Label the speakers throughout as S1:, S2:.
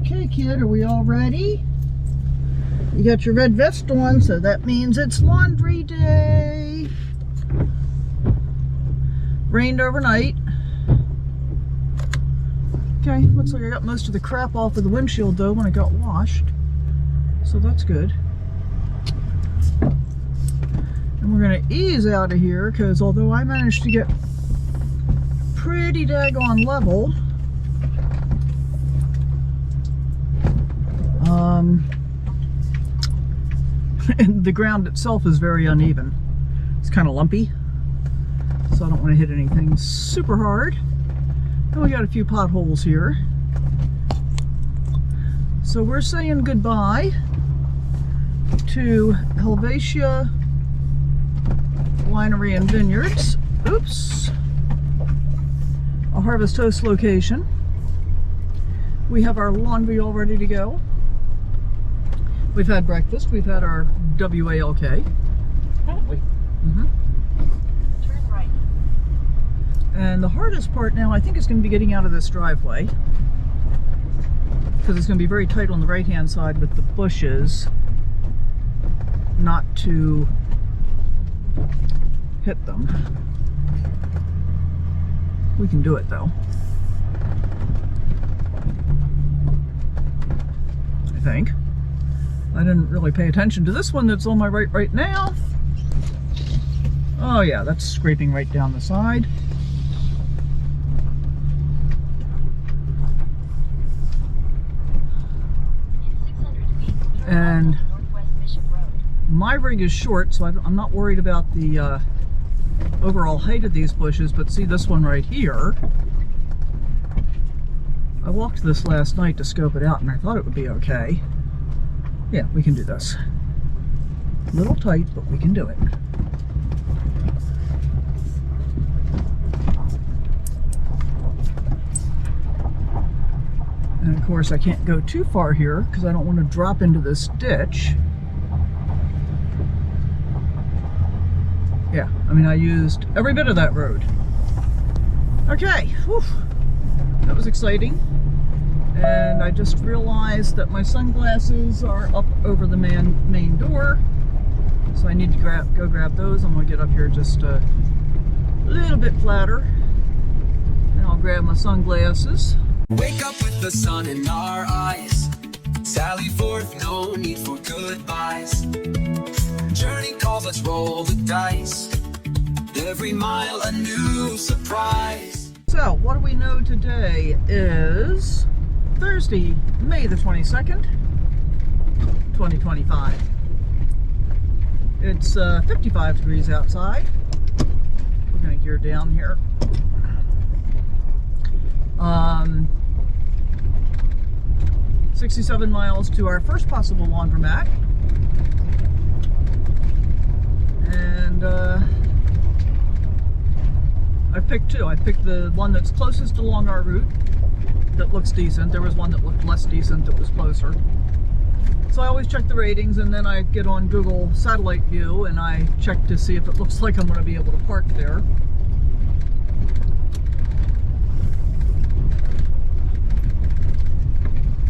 S1: Okay, kid, are we all ready? You got your red vest on, so that means it's laundry day. Rained overnight. Okay, looks like I got most of the crap off of the windshield though when it got washed. So that's good. And we're gonna ease out of here because although I managed to get pretty daggone level, and the ground itself is very uneven. It's kind of lumpy, so I don't want to hit anything super hard. And we got a few potholes here. So we're saying goodbye to Helvetia Winery and Vineyards. Oops. A Harvest Toast location. We have our laundry all ready to go. We've had breakfast. We've had our WALK. Haven't we? Mm-hmm. Turn right. And the hardest part now, I think, is going to be getting out of this driveway. Because it's going to be very tight on the right-hand side with the bushes. Not to hit them. We can do it, though. I think. I didn't really pay attention to this one that's on my right now. Oh yeah, that's scraping right down the side. And my rig is short, so I'm not worried about the overall height of these bushes, but see this one right here. I walked this last night to scope it out and I thought it would be okay. Yeah, we can do this. A little tight, but we can do it. And of course I can't go too far here because I don't want to drop into this ditch. Yeah, I mean I used every bit of that road. Okay, whew. That was exciting. And I just realized that my sunglasses are up over the main door. So I need to go grab those. I'm going to get up here just a little bit flatter. And I'll grab my sunglasses.
S2: Wake up with the sun in our eyes. Sally forth, no need for goodbyes. Journey calls, let's roll the dice. Every mile a new surprise.
S1: So what do we know today is Thursday, May the 22nd, 2025. It's 55 degrees outside. We're going to gear down here. 67 miles to our first possible laundromat. And I picked two. I picked the one that's closest along our route that looks decent. There was one that looked less decent that was closer. So I always check the ratings and then I get on Google Satellite View and I check to see if it looks like I'm going to be able to park there.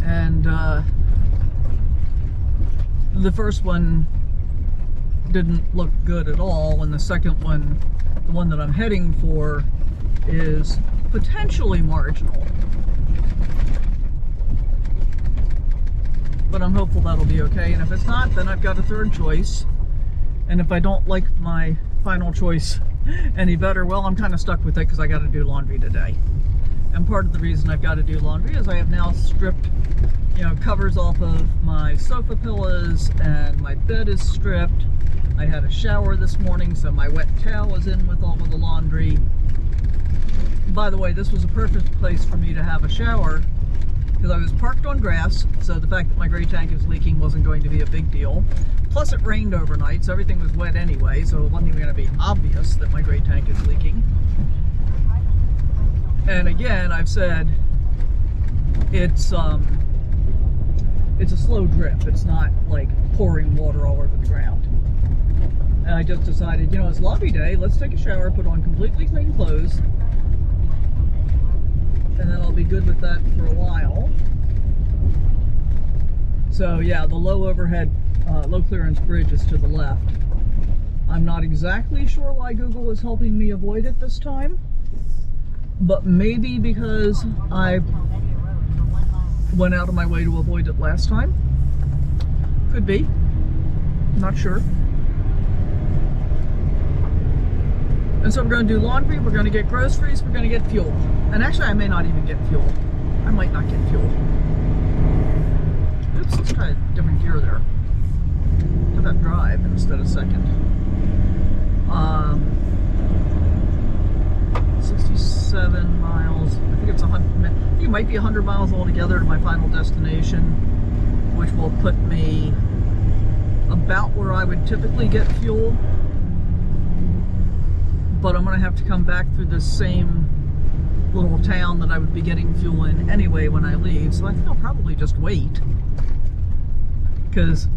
S1: And the first one didn't look good at all, and the second one, the one that I'm heading for, is potentially marginal. But I'm hopeful that'll be okay, and if it's not, then I've got a third choice. And if I don't like my final choice any better, well, I'm kind of stuck with it because I got to do laundry today. And part of the reason I've got to do laundry is I have now stripped, covers off of my sofa pillows, and my bed is stripped. I had a shower this morning, so my wet towel is in with all of the laundry. By the way, this was a perfect place for me to have a shower because I was parked on grass, so the fact that my gray tank is leaking wasn't going to be a big deal. Plus it rained overnight, so everything was wet anyway, so it wasn't even going to be obvious that my gray tank is leaking. And again, I've said it's a slow drip. It's not like pouring water all over the ground. And I just decided, it's laundry day, let's take a shower, put on completely clean clothes, and then I'll be good with that for a while. So yeah, the low overhead, low clearance bridge is to the left. I'm not exactly sure why Google is helping me avoid it this time, but maybe because I went out of my way to avoid it last time. Could be. Not sure. And so we're going to do laundry, we're going to get groceries, we're going to get fuel. And actually I may not even get fuel. I might not get fuel. Oops, let's try a different gear there. How about drive instead of second? 67 miles. I think it's 100. I think it might be 100 miles altogether to my final destination, which will put me about where I would typically get fuel. But I'm going to have to come back through the same little town that I would be getting fuel in anyway when I leave. So I think I'll probably just wait. Because,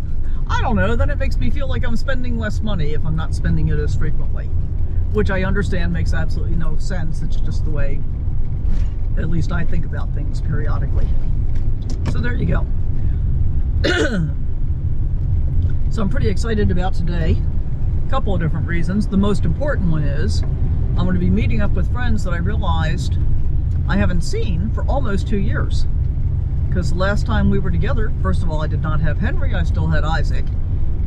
S1: I don't know, then it makes me feel like I'm spending less money if I'm not spending it as frequently. Which I understand makes absolutely no sense. It's just the way, at least I think about things periodically. So there you go. So I'm pretty excited about today. A couple of different reasons. The most important one is I'm going to be meeting up with friends that I realized I haven't seen for almost 2 years. Because the last time we were together, first of all, I did not have Henry, I still had Isaac.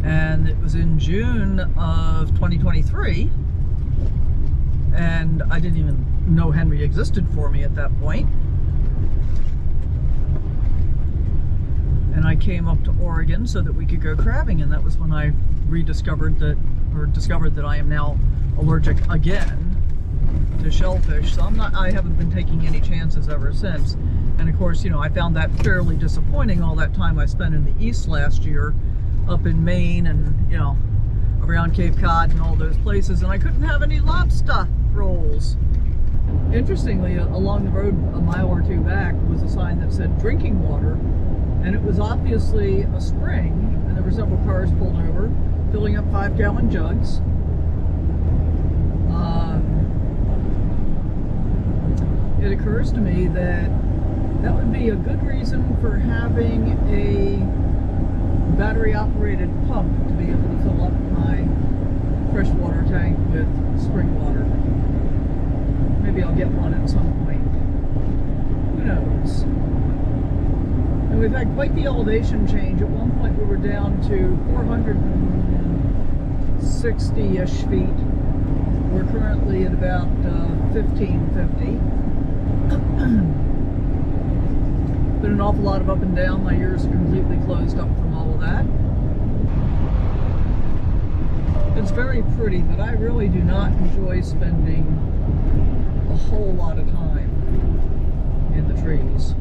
S1: And it was in June of 2023. And I didn't even know Henry existed for me at that point. And I came up to Oregon so that we could go crabbing, and that was when I discovered that I am now allergic again to shellfish. So I haven't been taking any chances ever since. And of course, you know, I found that fairly disappointing, all that time I spent in the East last year, up in Maine and, you know, around Cape Cod and all those places, and I couldn't have any lobster rolls. Interestingly, along the road a mile or two back was a sign that said drinking water, and it was obviously a spring, and there were several cars pulled over, filling up 5-gallon jugs. It occurs to me that that would be a good reason for having a battery-operated pump to be able to fill up my freshwater tank with spring water. Maybe I'll get one at some point. Who knows? And we've had quite the elevation change. At one point we were down to 460-ish feet. We're currently at about 1550. Been an awful lot of up and down. My ears are completely closed up from all of that. It's very pretty, but I really do not enjoy spending a whole lot of time in the trees.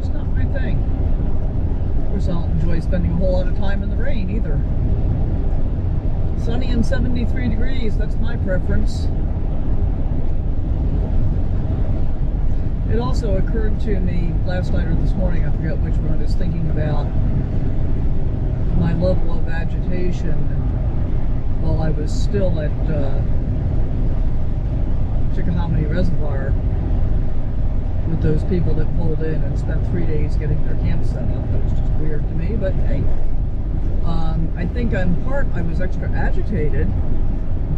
S1: Just not my thing. Of course, I don't enjoy spending a whole lot of time in the rain either. Sunny and 73 degrees, that's my preference. It also occurred to me last night or this morning, I forget which one, I was thinking about my level of agitation while I was still at Chickahominy Reservoir with those people that pulled in and spent 3 days getting their camp set up. That was just weird to me, but hey. I think in part I was extra agitated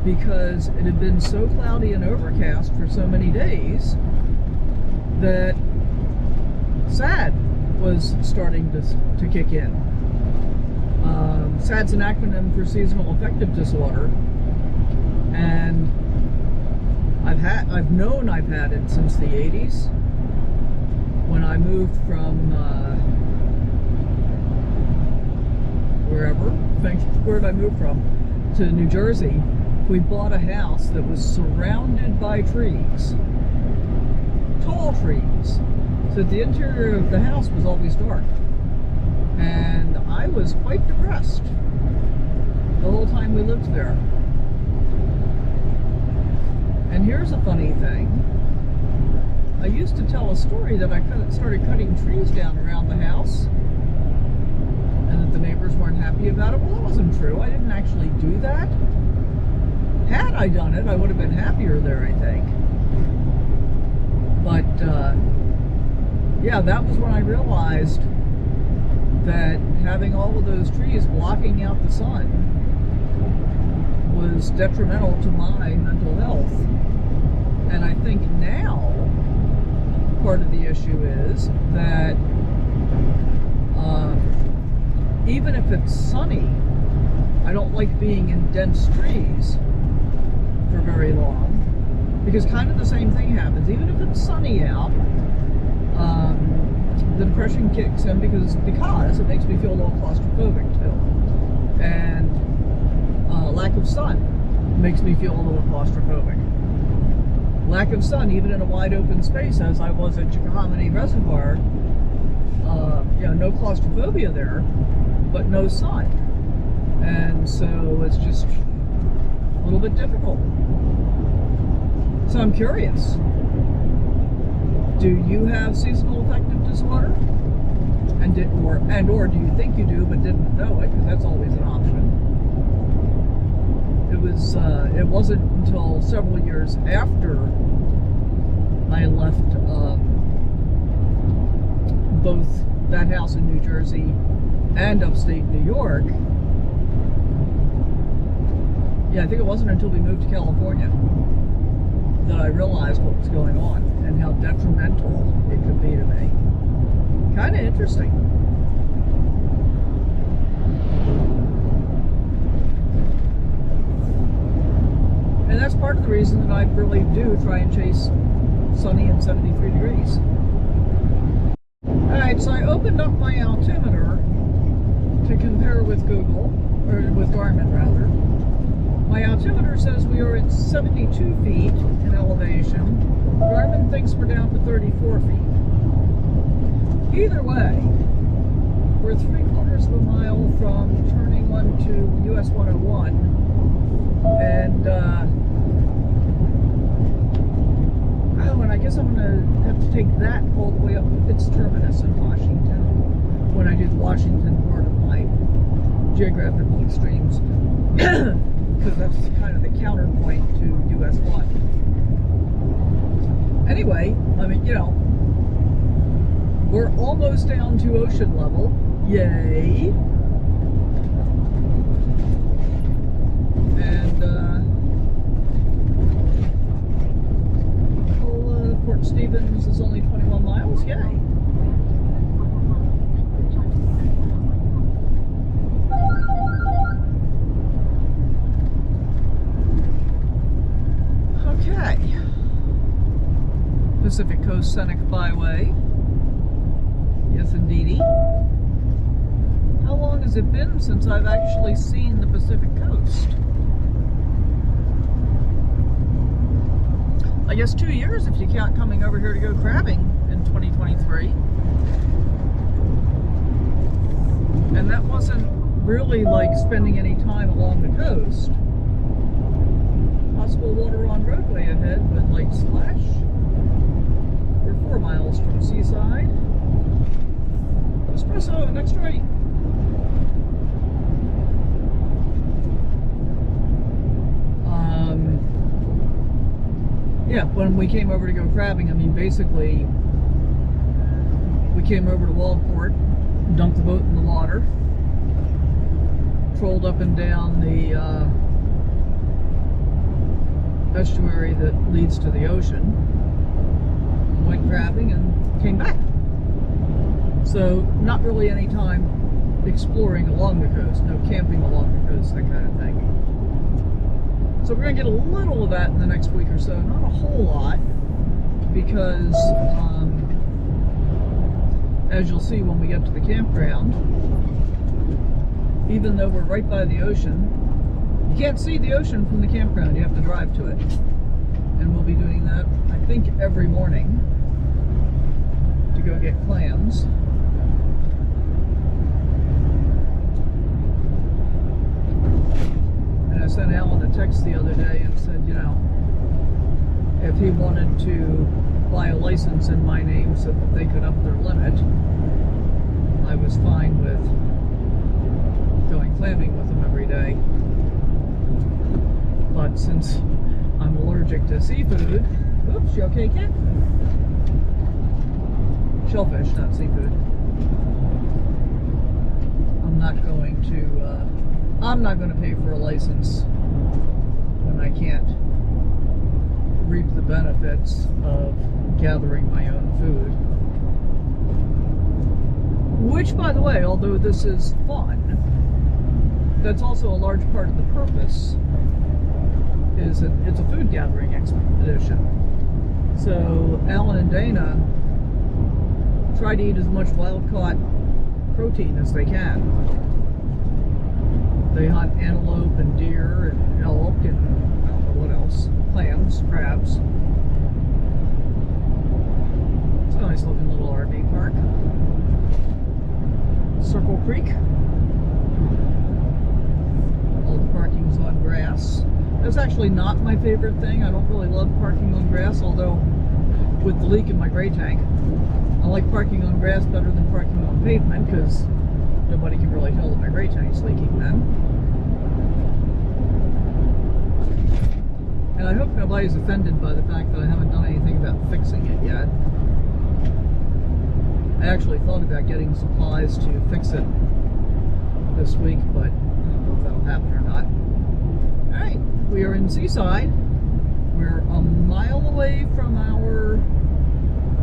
S1: because it had been so cloudy and overcast for so many days that SAD was starting to kick in. SAD's an acronym for seasonal affective disorder, and I've known I've had it since the 80s when I moved from where did I move from? To New Jersey. We bought a house that was surrounded by trees. Tall trees. So the interior of the house was always dark. And I was quite depressed the whole time we lived there. And here's a funny thing. I used to tell a story that I started cutting trees down around the house and that the neighbors weren't happy about it. Well, that wasn't true. I didn't actually do that. Had I done it, I would have been happier there, I think. But, yeah, that was when I realized that having all of those trees blocking out the sun was detrimental to my mental health. And I think now part of the issue is that even if it's sunny, I don't like being in dense trees for very long, because kind of the same thing happens. Even if it's sunny out, the depression kicks in because it makes me feel a little claustrophobic too. And lack of sun makes me feel a little claustrophobic. Lack of sun, even in a wide open space, as I was at Chickahominy Reservoir, no claustrophobia there, but no sun. And so it's just a little bit difficult. So I'm curious, do you have seasonal affective disorder? Or do you think you do but didn't know it? Because that's always an option. It wasn't until several years after I left both that house in New Jersey and upstate New York. Yeah, I think it wasn't until we moved to California that I realized what was going on and how detrimental it could be to me. Kind of interesting. And that's part of the reason that I really do try and chase sunny and 73 degrees. Alright, so I opened up my altimeter to compare with Google, or with Garmin rather. My altimeter says we are at 72 feet in elevation. Garmin thinks we're down to 34 feet. Either way, we're 3/4 of a mile from turning onto US 101, and and I guess I'm going to have to take that all the way up to its terminus in Washington when I do the Washington part of my geographical extremes, because that's kind of the counterpoint to US 1. Anyway, I mean, we're almost down to ocean level. Yay! And Fort Stevens is only 21 miles. Yay! Okay. Pacific Coast Scenic Byway. Yes, indeedy. How long has it been since I've actually seen the Pacific Coast? I guess 2 years if you count coming over here to go crabbing in 2023. And that wasn't really like spending any time along the coast. Possible water on roadway ahead with light splash. We're 4 miles from Seaside. Espresso, next right. Yeah, when we came over to go crabbing, I mean, basically, we came over to Waldport, dumped the boat in the water, trolled up and down the estuary that leads to the ocean, went crabbing, and came back. So, not really any time exploring along the coast, no camping along the coast, that kind of thing. So we're going to get a little of that in the next week or so, not a whole lot, because as you'll see when we get to the campground, even though we're right by the ocean, you can't see the ocean from the campground, you have to drive to it. And we'll be doing that, I think, every morning to go get clams. I sent Alan a text the other day and said, if he wanted to buy a license in my name so that they could up their limit, I was fine with going clamming with them every day. But since I'm allergic to seafood, oops, you okay, kid? Shellfish, not seafood. I'm not going to pay for a license when I can't reap the benefits of gathering my own food. Which, by the way, although this is fun, that's also a large part of the purpose, is that it's a food gathering expedition. So Alan and Dana try to eat as much wild-caught protein as they can. They hunt antelope and deer and elk and I don't know what else, clams, crabs. It's a nice looking little RV park. Circle Creek. All the parking's on grass. That's actually not my favorite thing. I don't really love parking on grass, although with the leak in my gray tank, I like parking on grass better than parking on pavement because nobody can really tell that my gray tank's leaking then. And I hope nobody's offended by the fact that I haven't done anything about fixing it yet. I actually thought about getting supplies to fix it this week, but I don't know if that'll happen or not. Alright, we are in Seaside. We're a mile away from our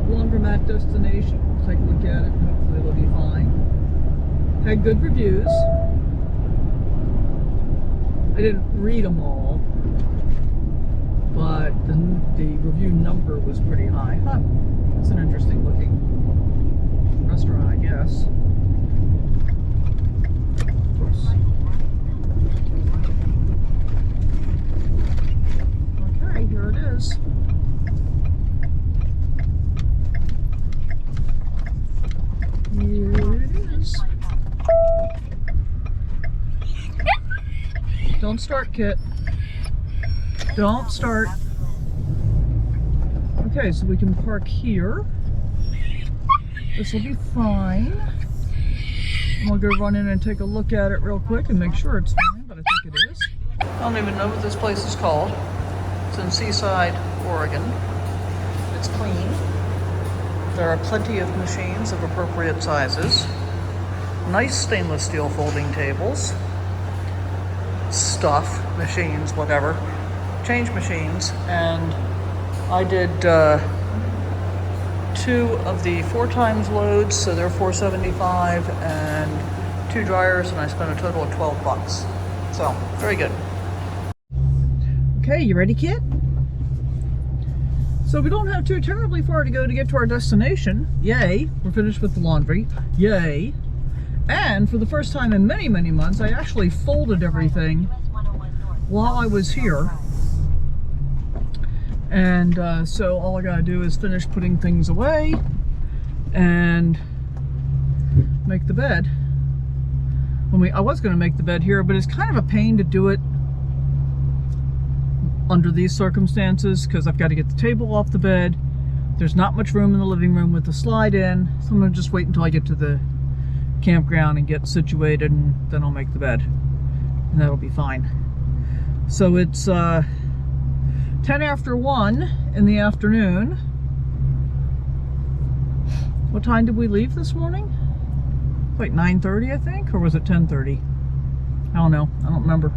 S1: laundromat destination. We'll take a look at it and hopefully it'll be fine. Had good reviews. I didn't read them all, but the review number was pretty high. Huh, it's an interesting looking restaurant, I guess. Of course. Okay, here it is. Here it is. Don't start, Kit. Don't start. Okay, so we can park here. This will be fine. I'm gonna go run in and take a look at it real quick and make sure it's fine, but I think it is. I don't even know what this place is called. It's in Seaside, Oregon. It's clean. There are plenty of machines of appropriate sizes. Nice stainless steel folding tables. Stuff, machines, whatever. Change machines. And I did 2 of the 4 times loads, so they're $4.75, and 2 dryers, and I spent a total of $12. So, very good. Okay, you ready, Kit? So we don't have too terribly far to go to get to our destination. Yay, we're finished with the laundry. Yay. And for the first time in many, many months, I actually folded everything while I was here. And so all I gotta do is finish putting things away and make the bed. I was gonna make the bed here, but it's kind of a pain to do it under these circumstances because I've got to get the table off the bed. There's not much room in the living room with the slide in, so I'm gonna just wait until I get to the campground and get situated, and then I'll make the bed, and that'll be fine. So it's 10 after 1 in the afternoon. What time did we leave this morning? Like 9:30, I think, or was it 10:30? I don't know. I don't remember.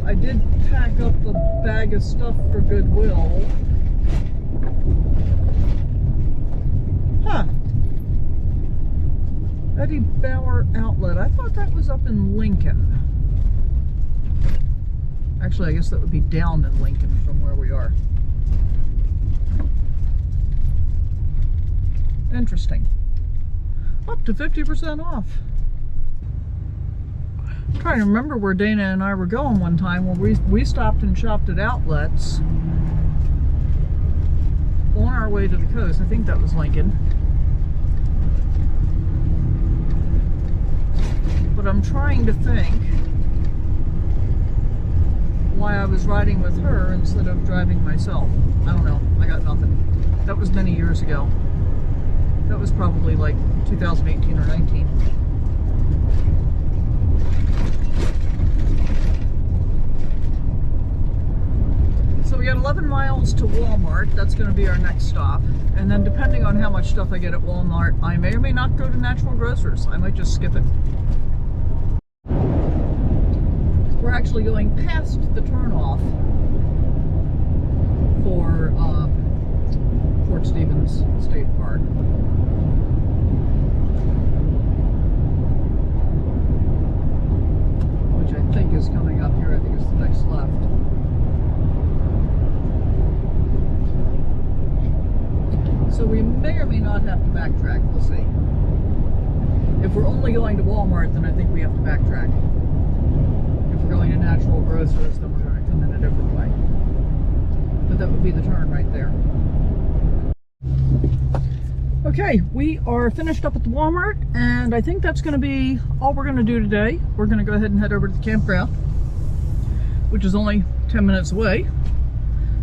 S1: I did pack up a bag of stuff for Goodwill. Huh. Eddie Bauer Outlet. I thought that was up in Lincoln. Actually, I guess that would be down in Lincoln from where we are. Interesting. Up to 50% off. I'm trying to remember where Dana and I were going one time where we stopped and shopped at outlets on our way to the coast. I think that was Lincoln. But I'm trying to think why I was riding with her instead of driving myself. I don't know. I got nothing. That was many years ago. That was probably like 2018 or 19. So So we got 11 miles to Walmart. That's going to be our next stop. And then depending on how much stuff I get at Walmart, I may or may not go to Natural Grocers. I might just skip it. We're actually going past the turnoff for Fort Stevens State Park. Which I think is coming up here. I think it's the next left. So we may or may not have to backtrack. We'll see. If we're only going to Walmart, then I think we have to backtrack. If we're going to Natural Grocers, then we're going to come in a different way. But that would be the turn right there. Okay, we are finished up at the Walmart, and I think that's going to be all we're going to do today. We're going to go ahead and head over to the campground, which is only 10 minutes away.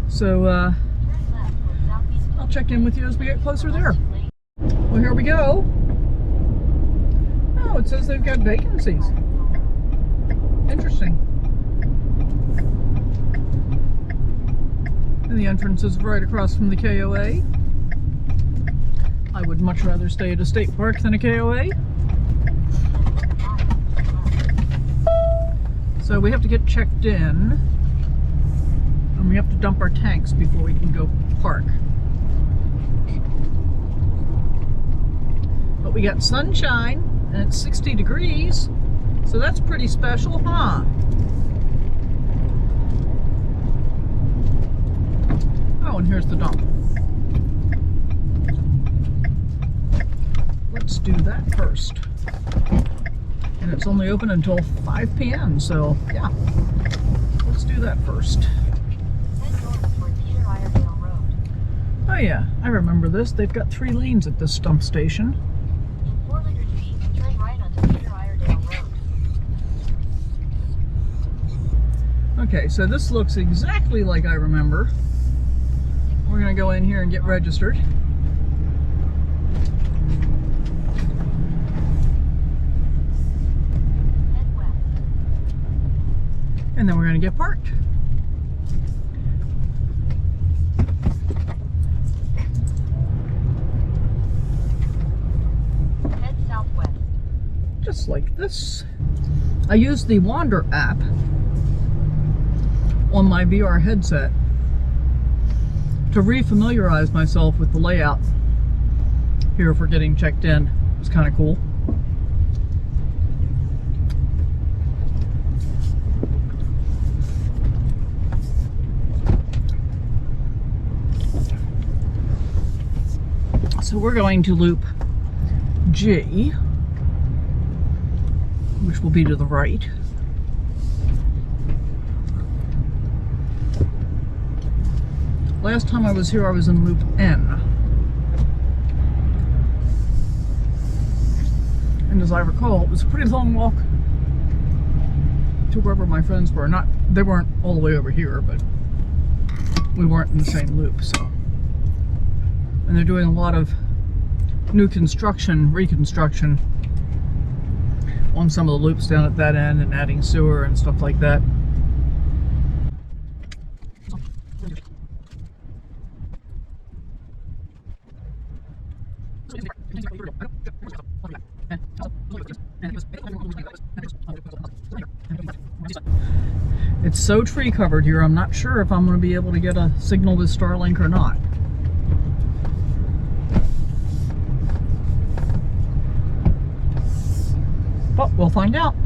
S1: So I'll check in with you as we get closer there. Well, here we go. Oh, it says they've got vacancies. Interesting. And the entrance is right across from the KOA. I would much rather stay at a state park than a KOA. So we have to get checked in, and we have to dump our tanks before we can go park. But we got sunshine, and it's 60 degrees, so that's pretty special, huh? Oh, and here's the dump. Let's do that first. And it's only open until 5 p.m., so yeah. Let's do that first. Oh yeah, I remember this. They've got 3 lanes at this dump station.
S3: In 400 feet, turn right onto Peter Iredale Road.
S1: Okay, so this looks exactly like I remember. We're gonna go in here and get registered.
S3: Head west.
S1: And then we're gonna get parked.
S3: Head southwest.
S1: Just like this. I used the Wander app on my VR headset to re-familiarize myself with the layout here for getting checked in. It was kind of cool. So we're going to loop G, which will be to the right. Last time I was here, I was in loop N. And as I recall, it was a pretty long walk to wherever my friends were. They weren't all the way over here, but we weren't in the same loop, so. And they're doing a lot of new construction, reconstruction on some of the loops down at that end and adding sewer and stuff like that. It's so tree covered here, I'm not sure if I'm going to be able to get a signal with Starlink or not. But we'll find out.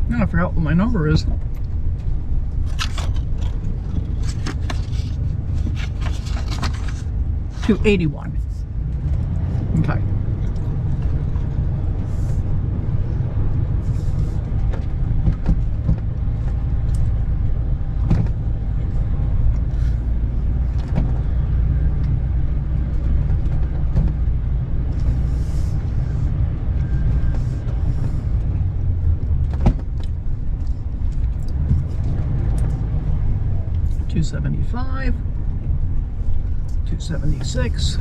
S1: Now I forgot what my number is. $281. Okay. $275, $276.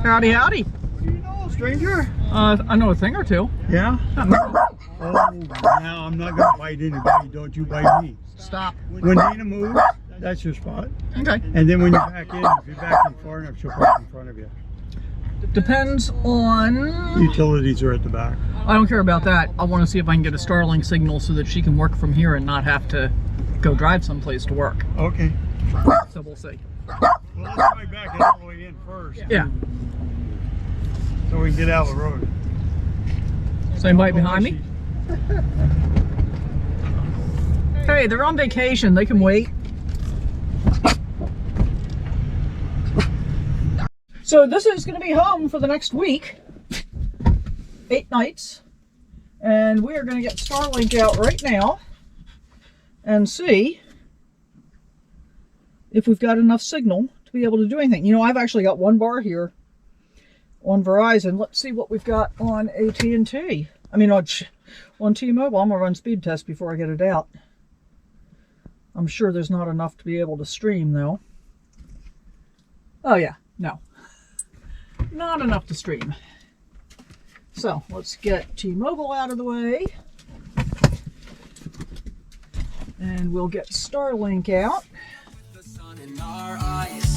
S1: Howdy, howdy.
S4: What do you know, stranger?
S1: I know a thing or two.
S4: Yeah? Oh, now I'm not going to bite anybody. Don't you bite me.
S1: Stop.
S4: When Nina moves, that's your spot.
S1: Okay.
S4: And then when you back in, if you're back in far enough, she'll park in front of you.
S1: Depends on...
S4: Utilities are at the back.
S1: I don't care about that. I want to see if I can get a Starlink signal so that she can work from here and not have to go drive someplace to work.
S4: Okay.
S1: So we'll see.
S4: Well, let's try back it all the way in first.
S1: Yeah.
S4: So we can get out of the road.
S1: Is anybody behind me? Hey, they're on vacation. They can wait. So this is going to be home for the next week. 8 nights. And we are going to get Starlink out right now and see if we've got enough signal to be able to do anything. You know, I've actually got one bar here on Verizon. Let's see what we've got on AT&T. I mean, on T-Mobile. I'm going to run speed test before I get it out. I'm sure there's not enough to be able to stream, though. Oh, yeah. No. Not enough to stream. So, let's get T-Mobile out of the way. And we'll get Starlink out.
S2: The sun in our eyes.